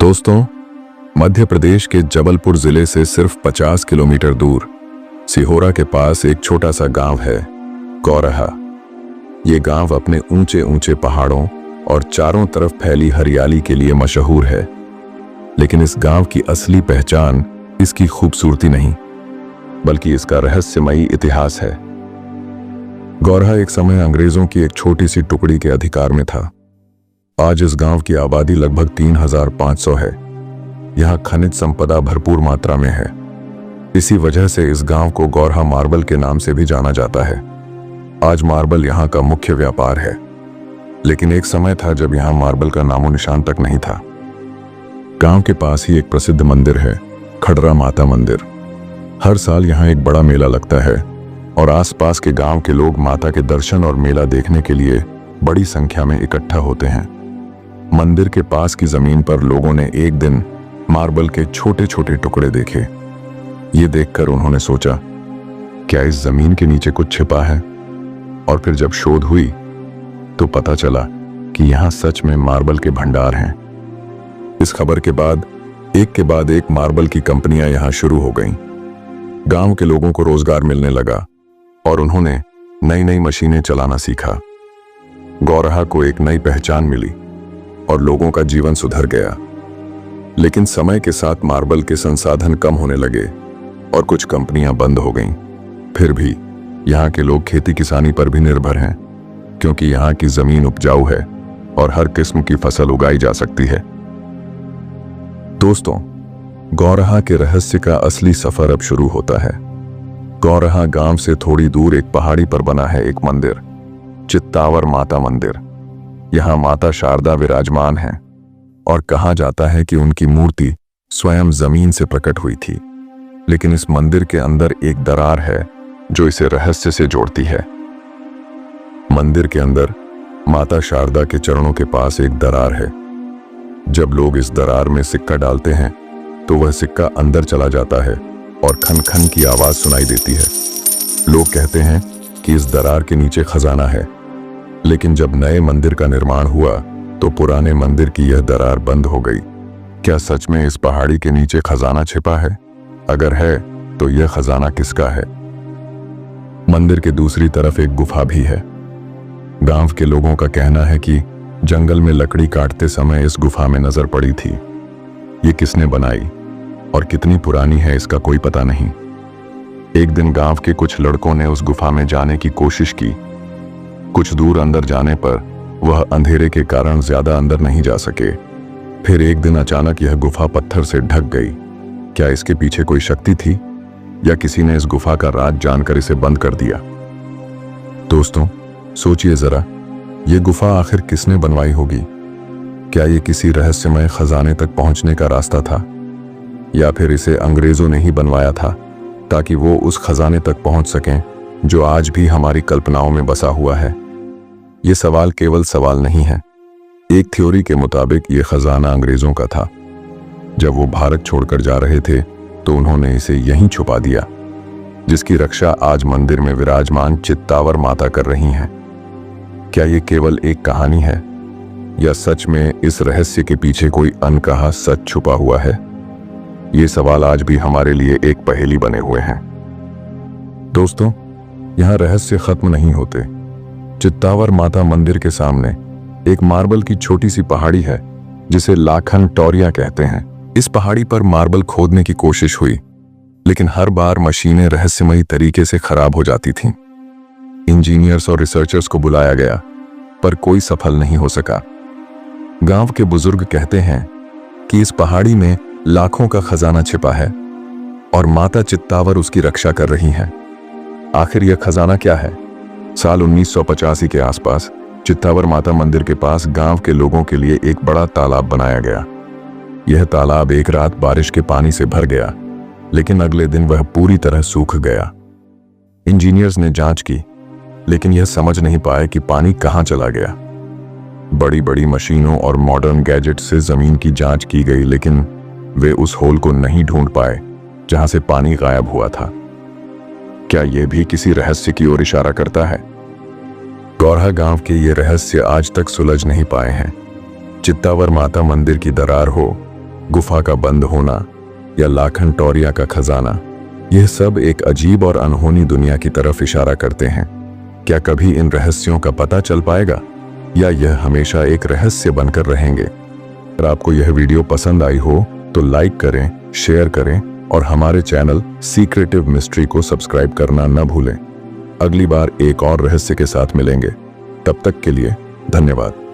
दोस्तों, मध्य प्रदेश के जबलपुर जिले से सिर्फ 50 किलोमीटर दूर सिहोरा के पास एक छोटा सा गांव है, गौरहा। ये गांव अपने ऊंचे ऊंचे पहाड़ों और चारों तरफ फैली हरियाली के लिए मशहूर है। लेकिन इस गांव की असली पहचान इसकी खूबसूरती नहीं, बल्कि इसका रहस्यमयी इतिहास है। गौरहा एक समय अंग्रेजों की एक छोटी सी टुकड़ी के अधिकार में था। आज इस गांव की आबादी लगभग 3500 है। यहाँ खनिज संपदा भरपूर मात्रा में है। इसी वजह से इस गांव को गौरहा मार्बल के नाम से भी जाना जाता है। आज मार्बल यहाँ का मुख्य व्यापार है, लेकिन एक समय था जब यहाँ मार्बल का नामो निशान तक नहीं था। गांव के पास ही एक प्रसिद्ध मंदिर है, खड़रा माता मंदिर। हर साल यहाँ एक बड़ा मेला लगता है और आसपास के गांव के लोग माता के दर्शन और मेला देखने के लिए बड़ी संख्या में इकट्ठा होते हैं। मंदिर के पास की जमीन पर लोगों ने एक दिन मार्बल के छोटे छोटे टुकड़े देखे। ये देखकर उन्होंने सोचा, क्या इस जमीन के नीचे कुछ छिपा है? और फिर जब शोध हुई तो पता चला कि यहाँ सच में मार्बल के भंडार हैं। इस खबर के बाद एक मार्बल की कंपनियां यहाँ शुरू हो गईं। गांव के लोगों को रोजगार मिलने लगा और उन्होंने नई नई मशीनें चलाना सीखा। गौरहा को एक नई पहचान मिली और लोगों का जीवन सुधर गया। लेकिन समय के साथ मार्बल के संसाधन कम होने लगे और कुछ कंपनियां बंद हो गईं। फिर भी यहाँ के लोग खेती किसानी पर भी निर्भर हैं, क्योंकि यहाँ की जमीन उपजाऊ है और हर किस्म की फसल उगाई जा सकती है। दोस्तों, गौरहा के रहस्य का असली सफर अब शुरू होता है। गौरहा गांव से थोड़ी दूर एक पहाड़ी पर बना है एक मंदिर, चित्तावर माता मंदिर। यहाँ माता शारदा विराजमान हैं और कहा जाता है कि उनकी मूर्ति स्वयं जमीन से प्रकट हुई थी। लेकिन इस मंदिर के अंदर एक दरार है जो इसे रहस्य से जोड़ती है। मंदिर के अंदर माता शारदा के चरणों के पास एक दरार है। जब लोग इस दरार में सिक्का डालते हैं तो वह सिक्का अंदर चला जाता है और खन खन की आवाज सुनाई देती है। लोग कहते हैं कि इस दरार के नीचे खजाना है। लेकिन जब नए मंदिर का निर्माण हुआ तो पुराने मंदिर की यह दरार बंद हो गई। क्या सच में इस पहाड़ी के नीचे खजाना छिपा है? अगर है तो यह खजाना किसका है? मंदिर के दूसरी तरफ एक गुफा भी है। गांव के लोगों का कहना है कि जंगल में लकड़ी काटते समय इस गुफा में नजर पड़ी थी। ये किसने बनाई और कितनी पुरानी है इसका कोई पता नहीं। एक दिन गांव के कुछ लड़कों ने उस गुफा में जाने की कोशिश की। कुछ दूर अंदर जाने पर वह अंधेरे के कारण ज्यादा अंदर नहीं जा सके। फिर एक दिन अचानक यह गुफा पत्थर से ढक गई। क्या इसके पीछे कोई शक्ति थी या किसी ने इस गुफा का राज जानकर इसे बंद कर दिया? दोस्तों, सोचिए जरा, ये गुफा आखिर किसने बनवाई होगी? क्या ये किसी रहस्यमय खजाने तक पहुंचने का रास्ता था, या फिर इसे अंग्रेजों ने ही बनवाया था ताकि वो उस खजाने तक पहुंच सकें जो आज भी हमारी कल्पनाओं में बसा हुआ है? ये सवाल केवल सवाल नहीं है। एक थ्योरी के मुताबिक ये खजाना अंग्रेजों का था। जब वो भारत छोड़कर जा रहे थे तो उन्होंने इसे यहीं छुपा दिया, जिसकी रक्षा आज मंदिर में विराजमान चित्तावर माता कर रही हैं। क्या ये केवल एक कहानी है या सच में इस रहस्य के पीछे कोई अनकहा सच छुपा हुआ है? ये सवाल आज भी हमारे लिए एक पहेली बने हुए हैं। दोस्तों, यहाँ रहस्य खत्म नहीं होते। चित्तावर माता मंदिर के सामने एक मार्बल की छोटी सी पहाड़ी है जिसे लाखन टोरिया कहते हैं। इस पहाड़ी पर मार्बल खोदने की कोशिश हुई, लेकिन हर बार मशीनें रहस्यमयी तरीके से खराब हो जाती थीं। इंजीनियर्स और रिसर्चर्स को बुलाया गया, पर कोई सफल नहीं हो सका। गांव के बुजुर्ग कहते हैं कि इस पहाड़ी में लाखों का खजाना छिपा है और माता चित्तावर उसकी रक्षा कर रही हैं। आखिर यह खजाना क्या है? साल 1985 के आसपास चित्तावर माता मंदिर के पास गांव के लोगों के लिए एक बड़ा तालाब बनाया गया। यह तालाब एक रात बारिश के पानी से भर गया, लेकिन अगले दिन वह पूरी तरह सूख गया। इंजीनियर्स ने जांच की, लेकिन यह समझ नहीं पाए कि पानी कहां चला गया। बड़ी बड़ी मशीनों और मॉडर्न गैजेट से जमीन की जांच की गई, लेकिन वे उस होल को नहीं ढूंढ पाए जहां से पानी गायब हुआ था। क्या यह भी किसी रहस्य की ओर इशारा करता है? गौरहा गांव के ये रहस्य आज तक सुलझ नहीं पाए हैं। चित्तावर माता मंदिर की दरार हो गुफा का बंद होना या लाखन टोरिया का खजाना, यह सब एक अजीब और अनहोनी दुनिया की तरफ इशारा करते हैं। क्या कभी इन रहस्यों का पता चल पाएगा या यह हमेशा एक रहस्य बनकर रहेंगे? अगर आपको यह वीडियो पसंद आई हो तो लाइक करें, शेयर करें और हमारे चैनल सीक्रेटिव मिस्ट्री को सब्सक्राइब करना न भूलें। अगली बार एक और रहस्य के साथ मिलेंगे। तब तक के लिए धन्यवाद।